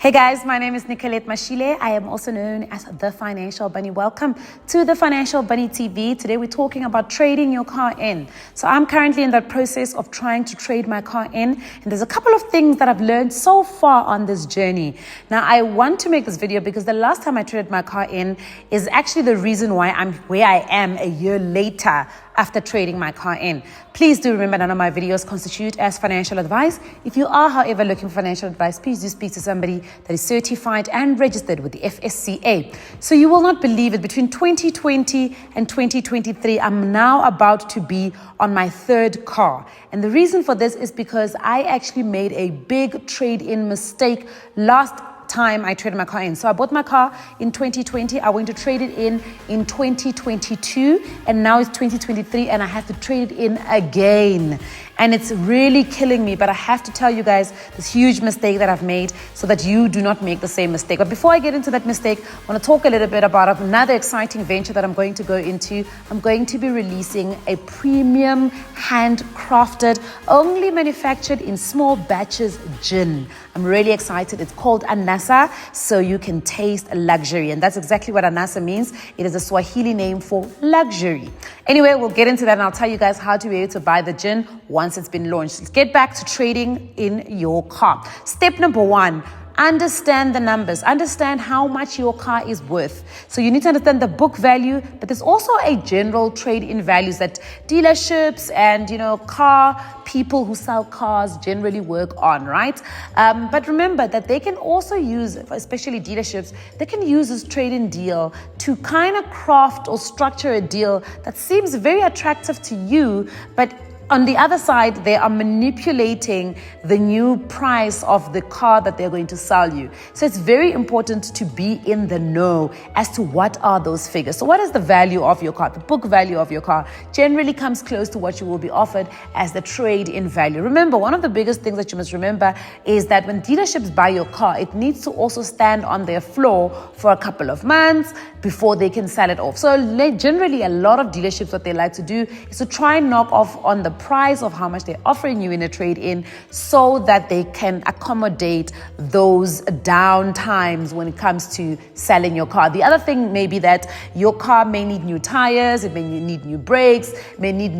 Hey guys, my name is Nicolette Mashile. I am also known as The Financial Bunny. Welcome to The Financial Bunny TV. Today we're talking about trading your car in. So I'm currently in the process of trying to trade my car in, and there's a couple of things that I've learned so far on this journey. Now I want to make this video because the last time I traded my car in is actually the reason why I'm where I am a year later after trading my car in. Please do remember none of my videos constitute as financial advice. If you are, however, looking for financial advice, please do speak to somebody that is certified and registered with the FSCA. So you will not believe it, between 2020 and 2023, I'm now about to be on my third car. And the reason for this is because I actually made a big trade-in mistake last time I traded my car in. So I bought my car in 2020. I went to trade it in 2022, and now it's 2023 and I have to trade it in again. And it's really killing me, but I have to tell you guys this huge mistake that I've made so that you do not make the same mistake. But before I get into that mistake, I want to talk a little bit about another exciting venture that I'm going to go into. I'm going to be releasing a premium, handcrafted, only manufactured in small batches gin. I'm really excited. It's called Anasa, so you can taste luxury. And that's exactly what Anasa means. It is a Swahili name for luxury. Anyway, we'll get into that and I'll tell you guys how to be able to buy the gin once it's been launched. Let's get back to trading in your car. Step number one, understand the numbers. Understand how much your car is worth. So you need to understand the book value, but there's also a general trade-in values that dealerships and, car people who sell cars generally work on, right? But remember that they can also use, especially dealerships, they can use this trade-in deal to kind of craft or structure a deal that seems very attractive to you, but on the other side, they are manipulating the new price of the car that they're going to sell you. So it's very important to be in the know as to what are those figures. So what is the value of your car? The book value of your car generally comes close to what you will be offered as the trade-in value. Remember, one of the biggest things that you must remember is that when dealerships buy your car, it needs to also stand on their floor for a couple of months before they can sell it off. So generally, a lot of dealerships, what they like to do is to try and knock off on the price of how much they're offering you in a trade-in so that they can accommodate those down times when it comes to selling your car. The other thing may be that your car may need new tires, it may need new brakes, may need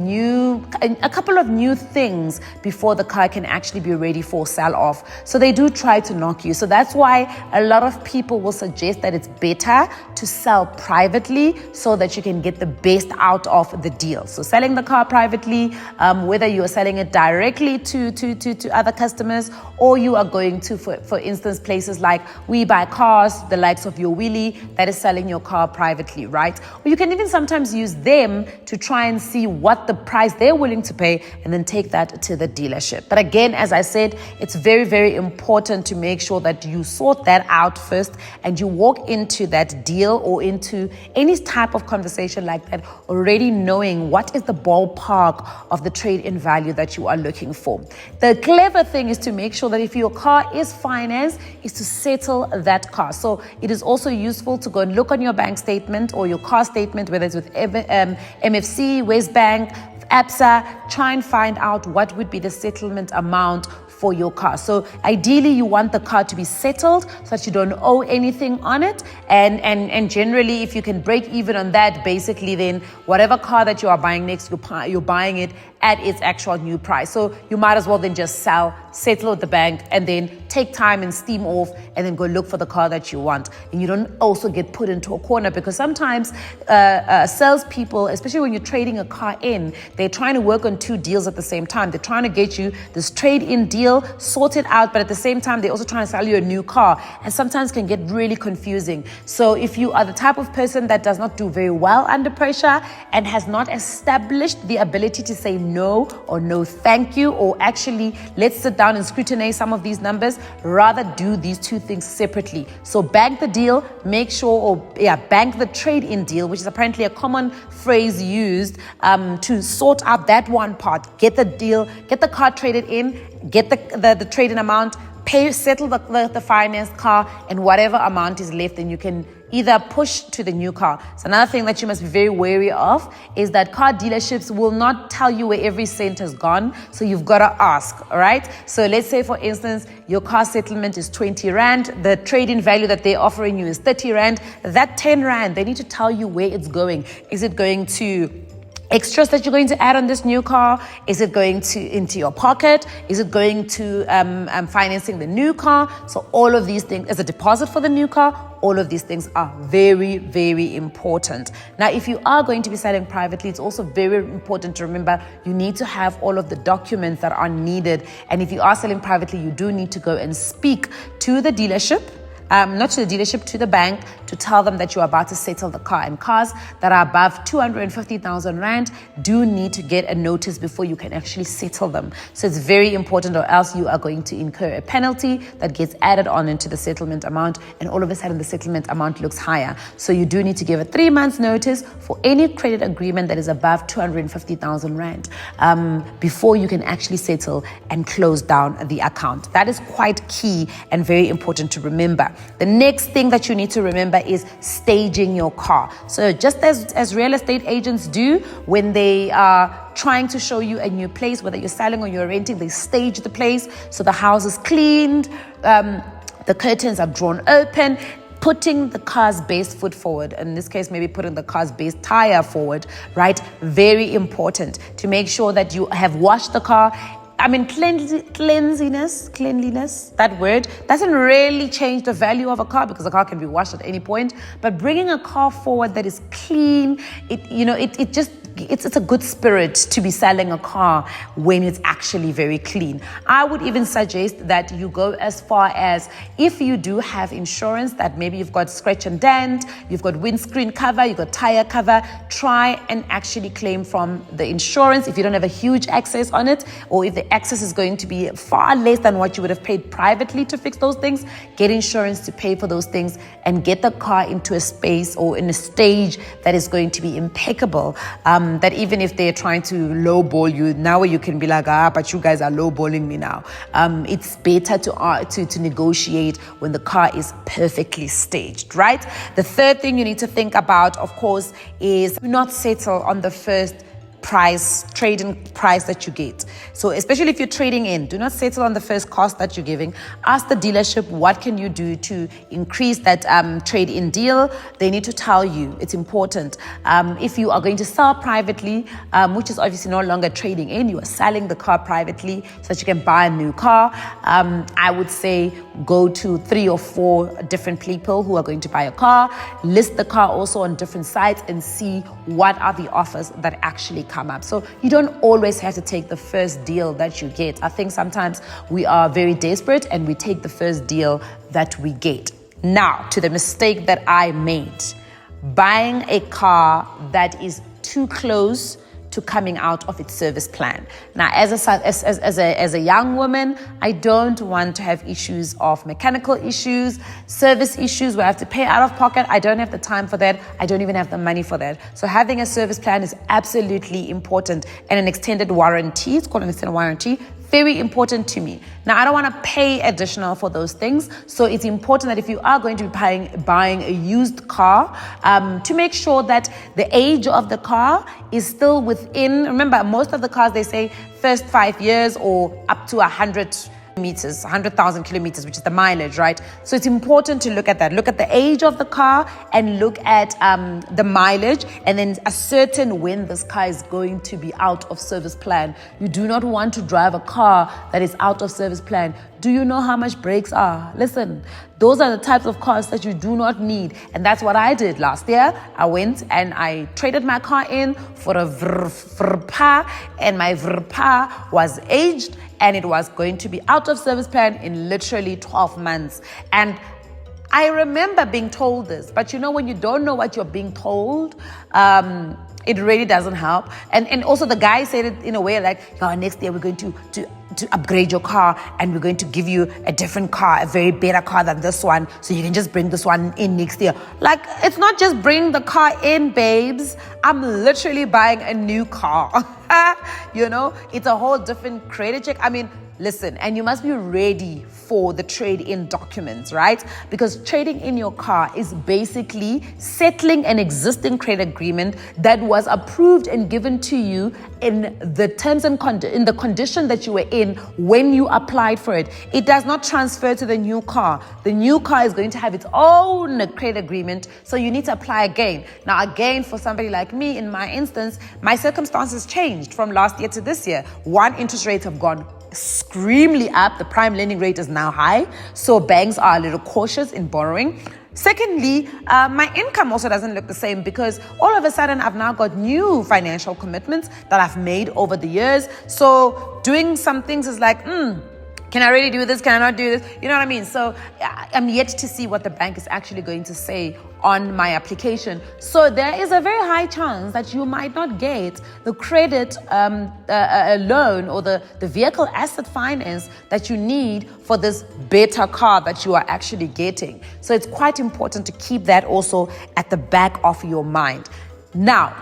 a couple of new things before the car can actually be ready for sell off. So they do try to knock you. So that's why a lot of people will suggest that it's better to sell privately so that you can get the best out of the deal. So selling the car privately, whether you are selling it directly to other customers or you are going to, for instance, places like We Buy Cars, the likes of Your Willy, that is selling your car privately, right? Or you can even sometimes use them to try and see what the price they're willing to pay and then take that to the dealership. But again, as I said, it's very, very important to make sure that you sort that out first and you walk into that deal or into any type of conversation like that already knowing what is the ballpark of the trade-in value that you are looking for. The clever thing is to make sure that if your car is financed, is to settle that car. So it is also useful to go and look on your bank statement or your car statement, whether it's with MFC, Westbank, ABSA, try and find out what would be the settlement amount for your car. So ideally you want the car to be settled so that you don't owe anything on it, and generally if you can break even on that, basically then whatever car that you are buying next, you're buying it at its actual new price. So you might as well then just settle with the bank and then take time and steam off and then go look for the car that you want. And you don't also get put into a corner because sometimes salespeople, especially when you're trading a car in, they're trying to work on two deals at the same time. They're trying to get you this trade-in deal sorted out, but at the same time, they're also trying to sell you a new car, and sometimes can get really confusing. So if you are the type of person that does not do very well under pressure and has not established the ability to say no or no thank you, or actually let's sit down and scrutinize some of these numbers, rather do these two things separately. So bank the deal, make sure, bank the trade-in deal, which is apparently a common phrase used to sort out that one part. Get the deal, get the car traded in, get the trade-in amount, settle the finance car, and whatever amount is left, then you can either push to the new car. So another thing that you must be very wary of is that car dealerships will not tell you where every cent has gone. So you've got to ask, all right? So let's say, for instance, your car settlement is 20 Rand. The trade-in value that they're offering you is 30 Rand. That 10 Rand, they need to tell you where it's going. Is it going to extras that you're going to add on this new car? Is it going into your pocket? Is it going to financing the new car? So all of these things, as a deposit for the new car, all of these things are very, very important. Now, if you are going to be selling privately, it's also very important to remember you need to have all of the documents that are needed. And if you are selling privately, you do need to go and speak to the dealership. Not to the dealership, to the bank, to tell them that you're about to settle the car. And cars that are above 250,000 Rand do need to get a notice before you can actually settle them. So it's very important, or else you are going to incur a penalty that gets added on into the settlement amount, and all of a sudden the settlement amount looks higher. So you do need to give a 3 months notice for any credit agreement that is above 250,000 Rand before you can actually settle and close down the account. That is quite key and very important to remember. The next thing that you need to remember is staging your car. So just as real estate agents do when they are trying to show you a new place, whether you're selling or you're renting, they stage the place. So the house is cleaned, the curtains are drawn open, putting the car's base foot forward. In this case, maybe putting the car's base tire forward, right? Very important to make sure that you have washed the car. I mean, cleanliness, that word doesn't really change the value of a car because a car can be washed at any point. But bringing a car forward that is clean, it's a good spirit to be selling a car when it's actually very clean. I would even suggest that you go as far as, if you do have insurance, that maybe you've got scratch and dent, you've got windscreen cover, you've got tire cover, try and actually claim from the insurance if you don't have a huge excess on it, or if the excess is going to be far less than what you would have paid privately to fix those things. Get insurance to pay for those things and get the car into a space or in a stage that is going to be impeccable. That even if they're trying to lowball you, now you can be like, but you guys are lowballing me now. It's better to negotiate when the car is perfectly staged, right? The third thing you need to think about, of course, is not settle on the first trading price that you get. So especially if you're trading in, do not settle on the first cost that you're giving. Ask the dealership, what can you do to increase that trade-in deal? They need to tell you. It's important. If you are going to sell privately, which is obviously no longer trading in, you are selling the car privately so that you can buy a new car. I would say go to 3 or 4 different people who are going to buy a car. List the car also on different sites and see what are the offers that actually come up. So you don't always have to take the first deal that you get. I think sometimes we are very desperate and we take the first deal that we get. Now, to the mistake that I made, buying a car that is too close to coming out of its service plan. Now, as a young woman, I don't want to have issues of mechanical issues, service issues where I have to pay out of pocket. I don't have the time for that. I don't even have the money for that. So having a service plan is absolutely important, and an extended warranty, it's called an extended warranty, very important to me. Now, I don't want to pay additional for those things. So it's important that if you are going to be buying a used car, to make sure that the age of the car is still within, remember, most of the cars, they say first 5 years or up to 100,000 kilometers, which is the mileage, right? So it's important to look at that. Look at the age of the car and look at the mileage, and then ascertain when this car is going to be out of service plan. You do not want to drive a car that is out of service plan. Do you know how much brakes are? Listen, those are the types of cars that you do not need. And that's what I did last year. I went and I traded my car in for a Vrpa, and my Vrpa was aged and it was going to be out of service plan in literally 12 months. And I remember being told this, but you know, when you don't know what you're being told, it really doesn't help. And also the guy said it in a way like, next year we're going to upgrade your car and we're going to give you a different car, a very better car than this one, so you can just bring this one in next year. Like, it's not just bring the car in, babes. I'm literally buying a new car. It's a whole different credit check. I mean, listen, and you must be ready for the trade-in documents, right? Because trading in your car is basically settling an existing credit agreement that was approved and given to you in the terms and in the condition that you were in when you applied for it. It does not transfer to the new car. The new car is going to have its own credit agreement, so you need to apply again. Now, again, for somebody like me, in my instance, my circumstances changed from last year to this year. One, interest rates have gone extremely up. The prime lending rate is now high, so banks are a little cautious in borrowing. Secondly, my income also doesn't look the same because all of a sudden I've now got new financial commitments that I've made over the years. So doing some things is like, can I really do this? Can I not do this? You know what I mean? So I'm yet to see what the bank is actually going to say on my application. So there is a very high chance that you might not get the credit loan or the vehicle asset finance that you need for this better car that you are actually getting. So it's quite important to keep that also at the back of your mind. Now,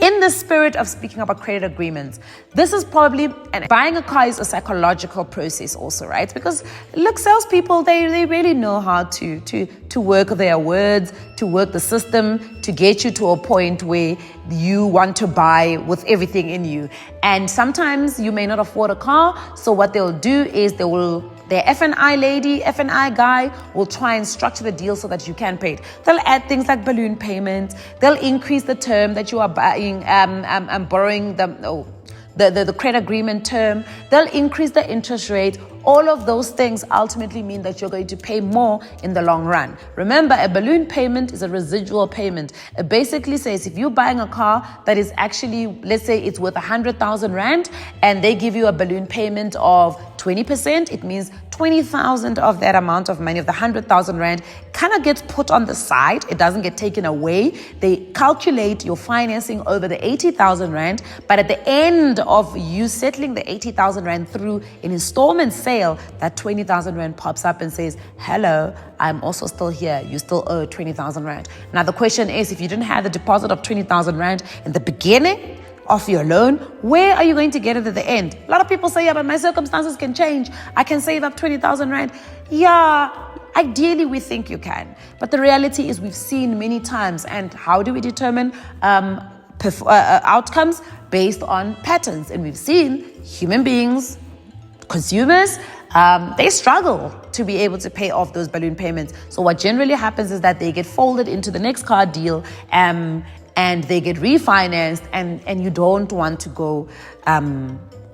in the spirit of speaking about credit agreements, this is probably, and buying a car is a psychological process also, right? Because look, salespeople, they really know how to work their words, to work the system, to get you to a point where you want to buy with everything in you. And sometimes you may not afford a car, so what they'll do is their F&I lady, F&I guy will try and structure the deal so that you can pay it. They'll add things like balloon payments. They'll increase the term that you are buying, borrowing the credit agreement term. They'll increase the interest rate. All of those things ultimately mean that you're going to pay more in the long run. Remember, a balloon payment is a residual payment. It basically says if you're buying a car that is actually, let's say it's worth 100,000 Rand and they give you a balloon payment of 20%, it means 20,000 of that amount of money, of the 100,000 Rand, kind of gets put on the side. It doesn't get taken away. They calculate your financing over the 80,000 Rand, but at the end of you settling the 80,000 Rand through an installment sale, that 20,000 Rand pops up and says, hello, I'm also still here. You still owe 20,000 Rand. Now, the question is, if you didn't have the deposit of 20,000 Rand in the beginning of your loan, where are you going to get it at the end? A lot of people say, yeah, but my circumstances can change. I can save up 20,000 Rand. Yeah, ideally we think you can. But the reality is we've seen many times. And how do we determine outcomes? Based on patterns. And we've seen human beings, consumers, they struggle to be able to pay off those balloon payments. So what generally happens is that they get folded into the next car deal and they get refinanced, and you don't want to go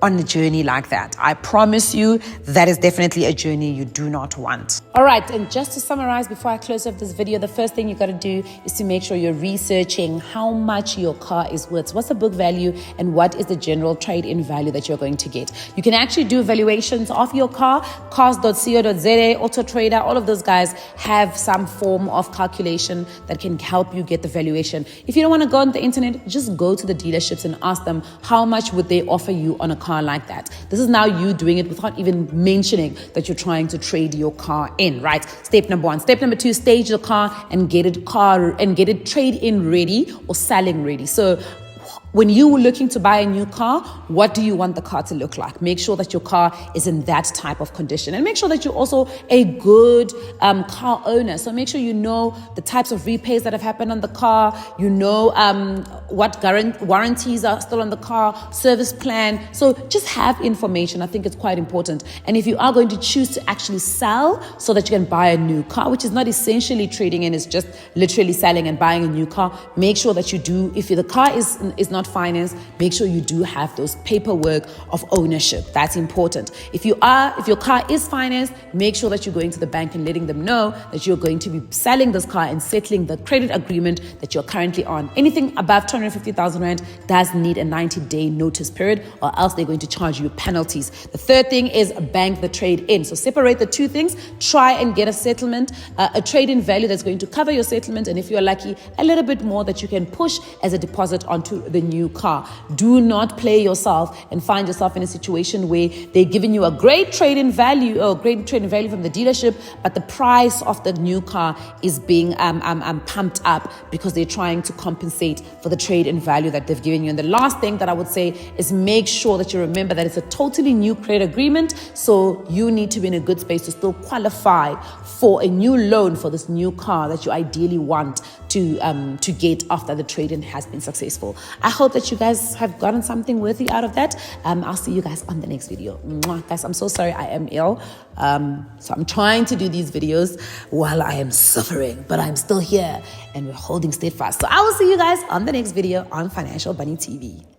on a journey like that. I promise you, that is definitely a journey you do not want. All right, and just to summarize before I close off this video, the first thing you got to do is to make sure you're researching how much your car is worth. So what's the book value and what is the general trade-in value that you're going to get? You can actually do valuations of your car. Cars.co.za, Auto Trader, all of those guys have some form of calculation that can help you get the valuation. If you don't want to go on the internet, just go to the dealerships and ask them how much would they offer you on a car like that. This is now you doing it without even mentioning that you're trying to trade your car in, right? Step number 1. Step number 2, stage the car and get it trade in ready or selling ready. So when you were looking to buy a new car, what do you want the car to look like? Make sure that your car is in that type of condition, and make sure that you're also a good car owner. So make sure you know the types of repairs that have happened on the car, you know what warranties are still on the car, service plan. So just have information. I think it's quite important. And if you are going to choose to actually sell so that you can buy a new car, which is not essentially trading in, it's just literally selling and buying a new car, make sure that you do, if the car is not financed, make sure you do have those paperwork of ownership. That's important. If your car is financed, make sure that you're going to the bank and letting them know that you're going to be selling this car and settling the credit agreement that you're currently on. Anything above 250,000 Rand does need a 90-day notice period, or else they're going to charge you penalties. The third thing is bank the trade in. So separate the two things. Try and get a settlement, a trade-in value that's going to cover your settlement, and if you're lucky, a little bit more that you can push as a deposit onto the new car. Do not play yourself and find yourself in a situation where they're giving you a great trade-in value from the dealership, but the price of the new car is being pumped up because they're trying to compensate for the trade-in value that they've given you. And the last thing that I would say is make sure that you remember that it's a totally new credit agreement, so you need to be in a good space to still qualify for a new loan for this new car that you ideally want to get after the trade-in has been successful. I hope that you guys have gotten something worthy out of that. I'll see you guys on the next video. Mwah. Guys, I'm so sorry I am ill. So I'm trying to do these videos while I am suffering, but I'm still here and we're holding steadfast. So I will see you guys on the next video on Financial Bunny TV.